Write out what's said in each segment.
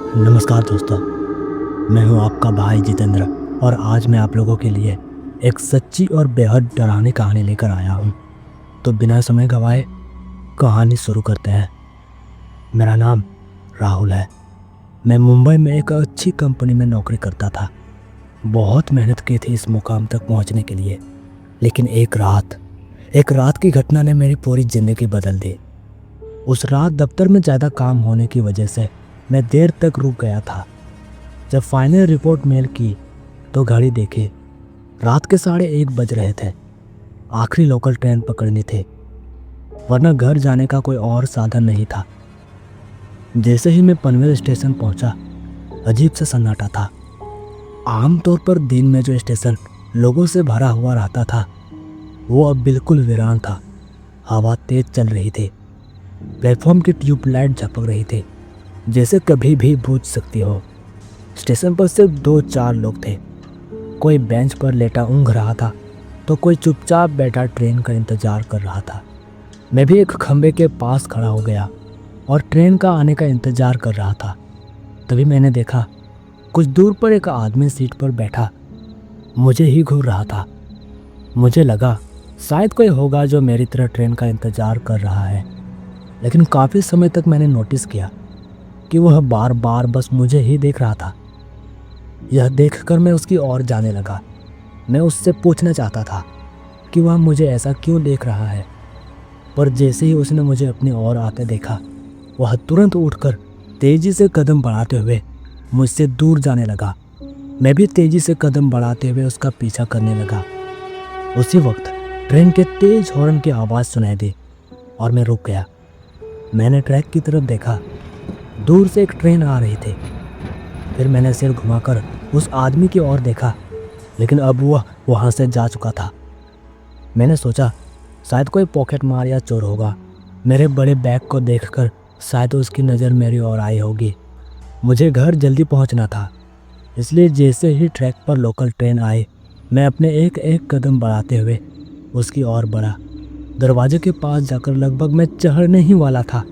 नमस्कार दोस्तों, मैं हूं आपका भाई जितेंद्र और आज मैं आप लोगों के लिए एक सच्ची और बेहद डरावनी कहानी लेकर आया हूं। तो बिना समय गंवाए कहानी शुरू करते हैं। मेरा नाम राहुल है। मैं मुंबई में एक अच्छी कंपनी में नौकरी करता था। बहुत मेहनत की थी इस मुकाम तक पहुंचने के लिए, लेकिन एक रात की घटना ने मेरी पूरी ज़िंदगी बदल दी। उस रात दफ्तर में ज़्यादा काम होने की वजह से मैं देर तक रुक गया था। जब फाइनल रिपोर्ट मेल की तो घड़ी देखी, रात के 1:30 बज रहे थे। आखिरी लोकल ट्रेन पकड़नी थी, वरना घर जाने का कोई और साधन नहीं था। जैसे ही मैं पनवेल स्टेशन पहुंचा, अजीब सा सन्नाटा था। आमतौर पर दिन में जो स्टेशन लोगों से भरा हुआ रहता था, वो अब बिल्कुल वीरान था। हवा तेज चल रही थी, प्लेटफॉर्म की ट्यूबलाइट झपक रही थी, जैसे कभी भी बुझ सकती हो। स्टेशन पर सिर्फ 2-4 लोग थे। कोई बेंच पर लेटा ऊँघ रहा था, तो कोई चुपचाप बैठा ट्रेन का इंतजार कर रहा था। मैं भी एक खंबे के पास खड़ा हो गया और ट्रेन का आने का इंतजार कर रहा था। तभी मैंने देखा, कुछ दूर पर एक आदमी सीट पर बैठा मुझे ही घूर रहा था। मुझे लगा शायद कोई होगा जो मेरी तरह ट्रेन का इंतजार कर रहा है, लेकिन काफ़ी समय तक मैंने नोटिस किया कि वह बार बार बस मुझे ही देख रहा था। यह देखकर मैं उसकी ओर जाने लगा। मैं उससे पूछना चाहता था कि वह मुझे ऐसा क्यों देख रहा है, पर जैसे ही उसने मुझे अपनी ओर आते देखा, वह तुरंत उठकर तेजी से कदम बढ़ाते हुए मुझसे दूर जाने लगा। मैं भी तेजी से कदम बढ़ाते हुए उसका पीछा करने लगा। उसी वक्त ट्रेन के तेज हॉर्न की आवाज़ सुनाई दी और मैं रुक गया। मैंने ट्रैक की तरफ देखा, दूर से एक ट्रेन आ रही थी। फिर मैंने सिर घुमाकर उस आदमी की ओर देखा, लेकिन अब वह वहाँ से जा चुका था। मैंने सोचा शायद कोई पॉकेट मार या चोर होगा। मेरे बड़े बैग को देखकर शायद उसकी नज़र मेरी ओर आई होगी। मुझे घर जल्दी पहुँचना था, इसलिए जैसे ही ट्रैक पर लोकल ट्रेन आई, मैं अपने एक एक कदम बढ़ाते हुए उसकी ओर बढ़ा। दरवाजे के पास जाकर लगभग मैं चढ़ने ही वाला था,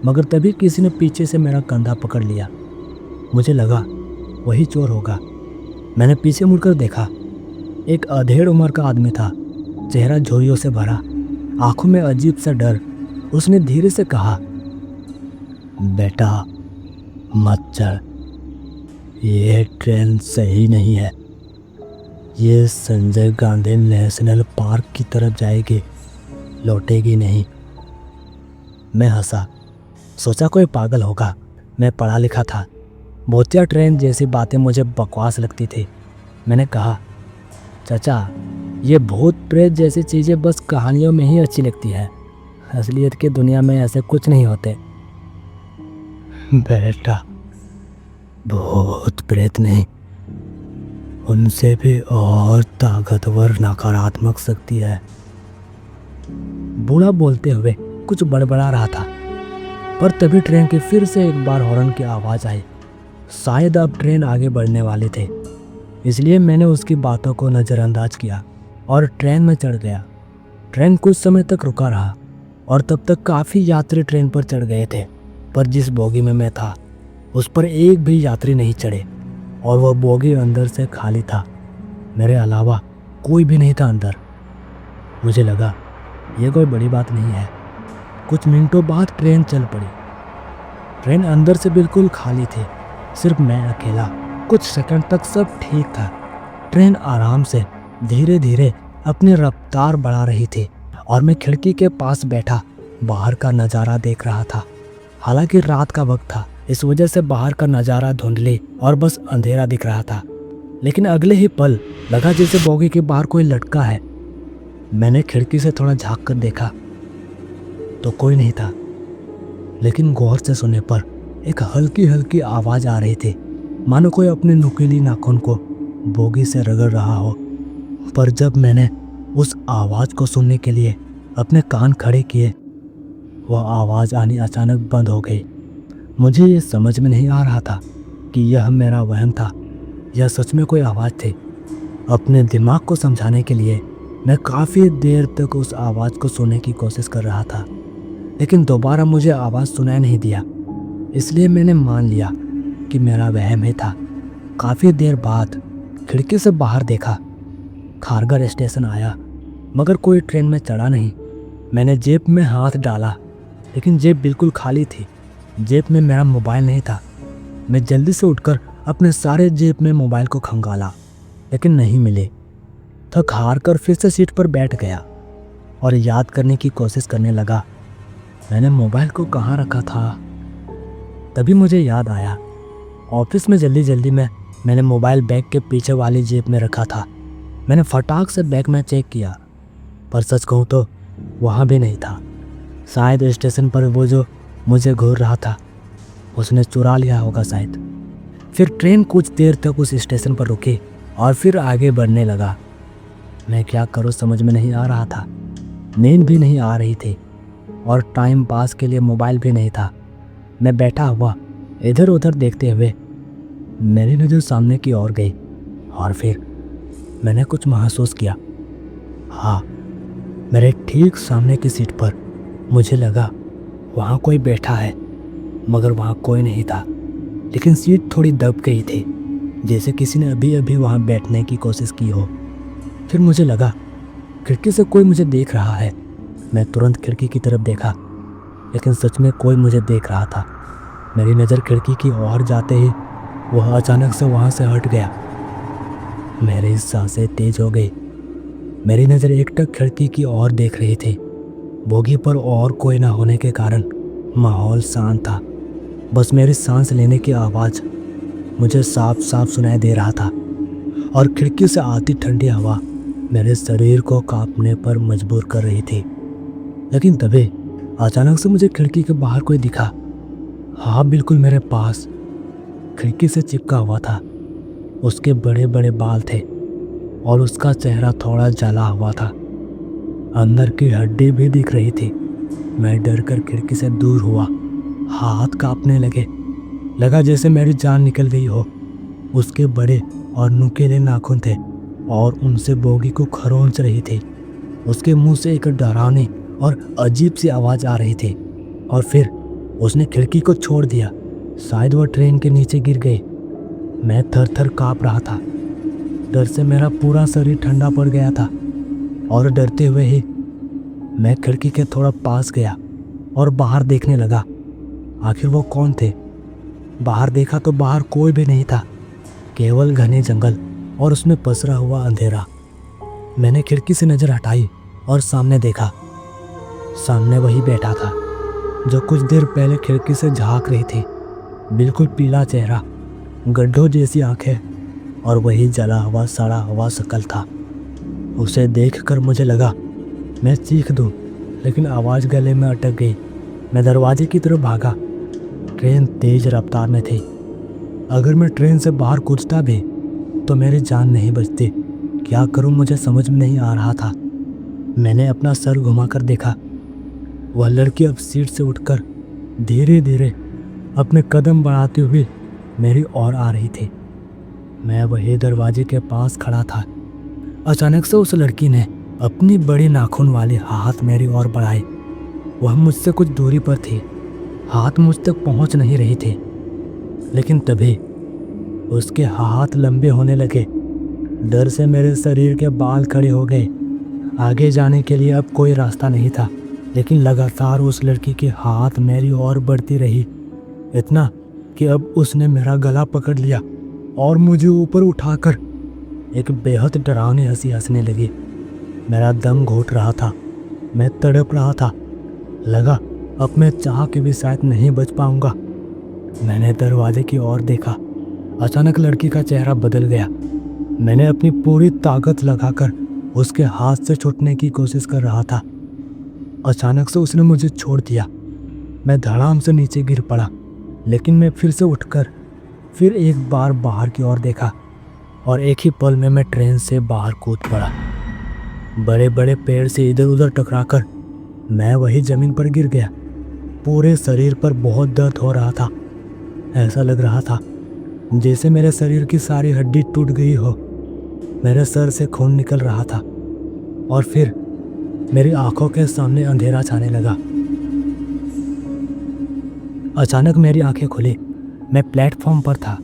मगर तभी किसी ने पीछे से मेरा कंधा पकड़ लिया। मुझे लगा वही चोर होगा। मैंने पीछे मुड़कर देखा, एक अधेड़ उम्र का आदमी था, चेहरा झुर्रियों से भरा, आंखों में अजीब सा डर। उसने धीरे से कहा, बेटा मत चढ़, ये ट्रेन सही नहीं है। ये संजय गांधी नेशनल पार्क की तरफ जाएगी, लौटेगी नहीं। मैं हंसा, सोचा कोई पागल होगा। मैं पढ़ा लिखा था, भूतिया ट्रेन जैसी बातें मुझे बकवास लगती थी। मैंने कहा, चाचा ये भूत प्रेत जैसी चीज़ें बस कहानियों में ही अच्छी लगती है, असलियत की दुनिया में ऐसे कुछ नहीं होते। बेटा भूत प्रेत नहीं, उनसे भी और ताकतवर नकारात्मक शक्ति है। बूढ़ा बोलते हुए कुछ बड़बड़ा रहा था, पर तभी ट्रेन की फिर से एक बार हॉर्न की आवाज़ आई। शायद अब ट्रेन आगे बढ़ने वाले थे, इसलिए मैंने उसकी बातों को नज़रअंदाज किया और ट्रेन में चढ़ गया। ट्रेन कुछ समय तक रुका रहा और तब तक काफ़ी यात्री ट्रेन पर चढ़ गए थे, पर जिस बोगी में मैं था उस पर एक भी यात्री नहीं चढ़े और वह बोगी अंदर से खाली था। मेरे अलावा कोई भी नहीं था अंदर। मुझे लगा यह कोई बड़ी बात नहीं है। कुछ मिनटों बाद ट्रेन चल पड़ी। ट्रेन अंदर से बिल्कुल खाली थी, सिर्फ मैं अकेला। कुछ सेकंड तक सब ठीक था। ट्रेन आराम से धीरे धीरे अपनी रफ्तार बढ़ा रही थी और मैं खिड़की के पास बैठा बाहर का नज़ारा देख रहा था। हालांकि रात का वक्त था, इस वजह से बाहर का नज़ारा धुंधली और बस अंधेरा दिख रहा था, लेकिन अगले ही पल लगा जैसे बोगी के बाहर कोई लटका है। मैंने खिड़की से थोड़ा झांक कर देखा तो कोई नहीं था, लेकिन गौर से सुनने पर एक हल्की हल्की आवाज़ आ रही थी, मानो कोई अपने नुकीली नाखून को बोगी से रगड़ रहा हो। पर जब मैंने उस आवाज़ को सुनने के लिए अपने कान खड़े किए, वह आवाज़ आनी अचानक बंद हो गई। मुझे ये समझ में नहीं आ रहा था कि यह मेरा वहम था या सच में कोई आवाज़ थी। अपने दिमाग को समझाने के लिए मैं काफ़ी देर तक उस आवाज़ को सुनने की कोशिश कर रहा था, लेकिन दोबारा मुझे आवाज़ सुनाई नहीं दिया। इसलिए मैंने मान लिया कि मेरा वहम ही था। काफ़ी देर बाद खिड़की से बाहर देखा। खारघर स्टेशन आया, मगर कोई ट्रेन में चढ़ा नहीं। मैंने जेब में हाथ डाला, लेकिन जेब बिल्कुल खाली थी। जेब में मेरा मोबाइल नहीं था। मैं जल्दी से उठकर अपने सारे जेब में मोबाइल को खंगाला, लेकिन नहीं मिले। थक हार कर फिर से सीट पर बैठ गया और याद करने की कोशिश करने लगा, मैंने मोबाइल को कहाँ रखा था। तभी मुझे याद आया, ऑफिस में जल्दी जल्दी में मैंने मोबाइल बैग के पीछे वाली जेब में रखा था। मैंने फटाक से बैग में चेक किया, पर सच कहूँ तो वहाँ भी नहीं था। शायद स्टेशन पर वो जो मुझे घूर रहा था, उसने चुरा लिया होगा शायद। फिर ट्रेन कुछ देर तक उस स्टेशन पर रुकी और फिर आगे बढ़ने लगा। मैं क्या करूँ समझ में नहीं आ रहा था। नींद भी नहीं आ रही थी और टाइम पास के लिए मोबाइल भी नहीं था। मैं बैठा हुआ इधर उधर देखते हुए मेरी नज़र सामने की ओर गई और फिर मैंने कुछ महसूस किया। हाँ, मेरे ठीक सामने की सीट पर मुझे लगा वहाँ कोई बैठा है, मगर वहाँ कोई नहीं था। लेकिन सीट थोड़ी दब गई थी, जैसे किसी ने अभी अभी वहाँ बैठने की कोशिश की हो। फिर मुझे लगा खिड़की से कोई मुझे देख रहा है। मैं तुरंत खिड़की की तरफ देखा, लेकिन सच में कोई मुझे देख रहा था। मेरी नज़र खिड़की की ओर जाते ही वह अचानक से वहाँ से हट गया। मेरी सांसें तेज हो गई। मेरी नज़र एकटक खिड़की की ओर देख रही थी। बोगी पर और कोई ना होने के कारण माहौल शांत था। बस मेरी सांस लेने की आवाज़ मुझे साफ साफ सुनाई दे रहा था और खिड़की से आती ठंडी हवा मेरे शरीर को कांपने पर मजबूर कर रही थी। लेकिन तभी अचानक से मुझे खिड़की के बाहर कोई दिखा। हाँ, बिल्कुल मेरे पास, खिड़की से चिपका हुआ था। उसके बड़े बड़े बाल थे और उसका चेहरा थोड़ा जला हुआ था। अंदर की हड्डी भी दिख रही थी। मैं डर कर खिड़की से दूर हुआ। हाथ कांपने लगा जैसे मेरी जान निकल गई हो। उसके बड़े और नुकीले नाखून थे और उनसे बोगी को खरोंच रही थी। उसके मुंह से एक डरावनी और अजीब सी आवाज़ आ रही थी और फिर उसने खिड़की को छोड़ दिया। शायद वह ट्रेन के नीचे गिर गई। मैं थर थर काँप रहा था। डर से मेरा पूरा शरीर ठंडा पड़ गया था और डरते हुए ही मैं खिड़की के थोड़ा पास गया और बाहर देखने लगा। आखिर वो कौन थे? बाहर देखा तो बाहर कोई भी नहीं था, केवल घने जंगल और उसमें पसरा हुआ अंधेरा। मैंने खिड़की से नज़र हटाई और सामने देखा। सामने वही बैठा था जो कुछ देर पहले खिड़की से झांक रही थी। बिल्कुल पीला चेहरा, गड्ढों जैसी आंखें और वही जला हुआ सड़ा हुआ शक्ल था। उसे देखकर मुझे लगा मैं चीख दूं, लेकिन आवाज़ गले में अटक गई। मैं दरवाजे की तरफ भागा। ट्रेन तेज रफ्तार में थी। अगर मैं ट्रेन से बाहर कूदता भी तो मेरी जान नहीं बचती। क्या करूं मुझे समझ में नहीं आ रहा था। मैंने अपना सर घुमाकर देखा। वह लड़की अब सीट से उठकर धीरे धीरे अपने कदम बढ़ाते हुए मेरी ओर आ रही थी। मैं वही दरवाजे के पास खड़ा था। अचानक से उस लड़की ने अपनी बड़ी नाखून वाली हाथ मेरी ओर बढ़ाए। वह मुझसे कुछ दूरी पर थी। हाथ मुझ तक पहुंच नहीं रही थी, लेकिन तभी उसके हाथ लंबे होने लगे। डर से मेरे शरीर के बाल खड़े हो गए। आगे जाने के लिए अब कोई रास्ता नहीं था, लेकिन लगातार उस लड़की के हाथ मेरी ओर बढ़ती रही। इतना कि अब उसने मेरा गला पकड़ लिया और मुझे ऊपर उठाकर एक बेहद डरावनी हंसी हंसने लगी। मेरा दम घुट रहा था। मैं तड़प रहा था। लगा अब मैं चाह के भी शायद नहीं बच पाऊंगा। मैंने दरवाजे की ओर देखा। अचानक लड़की का चेहरा बदल गया। मैंने अपनी पूरी ताकत लगाकर उसके हाथ से छूटने की कोशिश कर रहा था। अचानक से उसने मुझे छोड़ दिया। मैं धड़ाम से नीचे गिर पड़ा, लेकिन मैं फिर से उठकर फिर एक बार बाहर की ओर देखा और एक ही पल में मैं ट्रेन से बाहर कूद पड़ा। बड़े बड़े पेड़ से इधर उधर टकराकर मैं वही जमीन पर गिर गया। पूरे शरीर पर बहुत दर्द हो रहा था। ऐसा लग रहा था जैसे मेरे शरीर की सारी हड्डी टूट गई हो। मेरे सर से खून निकल रहा था और फिर मेरी आंखों के सामने अंधेरा छाने लगा। अचानक मेरी आंखें खुली। मैं प्लेटफॉर्म पर था,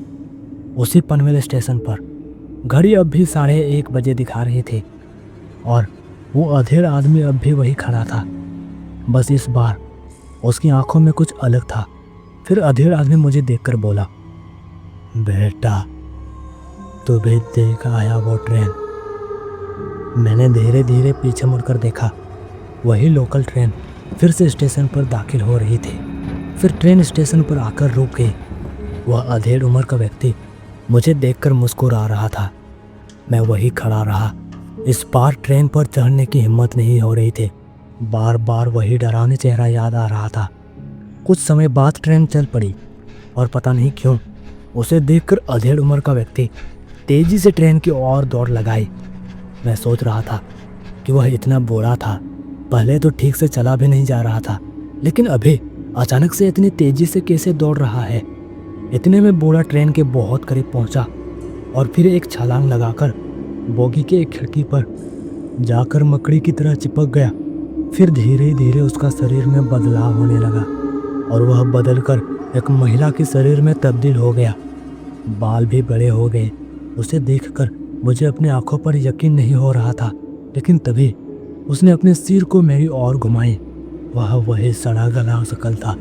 उसी पनवेल स्टेशन पर। घड़ी अब भी 1:30 बजे दिखा रही थी और वो अधेड़ आदमी अब भी वही खड़ा था। बस इस बार उसकी आंखों में कुछ अलग था। फिर अधेड़ आदमी मुझे देखकर बोला, बेटा तू भी देख आया वो ट्रेन। मैंने धीरे धीरे पीछे मुड़कर देखा। वही लोकल ट्रेन फिर से स्टेशन पर दाखिल हो रही थी। फिर ट्रेन स्टेशन पर आकर रुक गई। वह अधेड़ उम्र का व्यक्ति मुझे देखकर मुस्कुरा रहा था। मैं वही खड़ा रहा। इस बार ट्रेन पर चढ़ने की हिम्मत नहीं हो रही थी। बार बार वही डरावनी चेहरा याद आ रहा था। कुछ समय बाद ट्रेन चल पड़ी और पता नहीं क्यों उसे देखकर अधेड़ उम्र का व्यक्ति तेजी से ट्रेन की ओर दौड़ लगाई। मैं सोच रहा था कि वह इतना बूढ़ा था, पहले तो ठीक से चला भी नहीं जा रहा था, लेकिन अभी अचानक से इतनी तेजी से कैसे दौड़ रहा है। इतने में बूढ़ा ट्रेन के बहुत करीब पहुंचा और फिर एक छलांग लगाकर बोगी के एक खिड़की पर जाकर मकड़ी की तरह चिपक गया। फिर धीरे धीरे उसका शरीर में बदलाव होने लगा और वह बदलकर एक महिला के शरीर में तब्दील हो गया। बाल भी बड़े हो गए। उसे देखकर मुझे अपनी आंखों पर यकीन नहीं हो रहा था, लेकिन तभी उसने अपने सिर को मेरी ओर घुमाई। वह वही सड़ा गला शकल था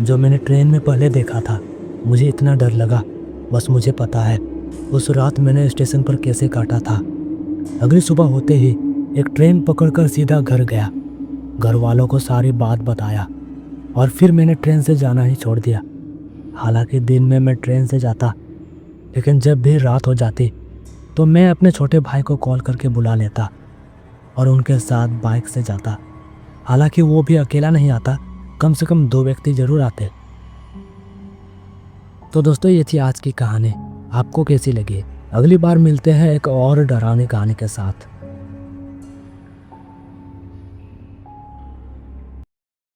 जो मैंने ट्रेन में पहले देखा था। मुझे इतना डर लगा, बस मुझे पता है उस रात मैंने स्टेशन पर कैसे काटा था। अगली सुबह होते ही एक ट्रेन पकड़कर सीधा घर गया। घर वालों को सारी बात बताया और फिर मैंने ट्रेन से जाना ही छोड़ दिया। हालांकि दिन में मैं ट्रेन से जाता, लेकिन जब भी रात हो जाती तो मैं अपने छोटे भाई को कॉल करके बुला लेता और उनके साथ बाइक से जाता। हालांकि वो भी अकेला नहीं आता, कम से कम 2 व्यक्ति जरूर आते। तो दोस्तों ये थी आज की कहानी। आपको कैसी लगी? अगली बार मिलते हैं एक और डरावनी कहानी के साथ।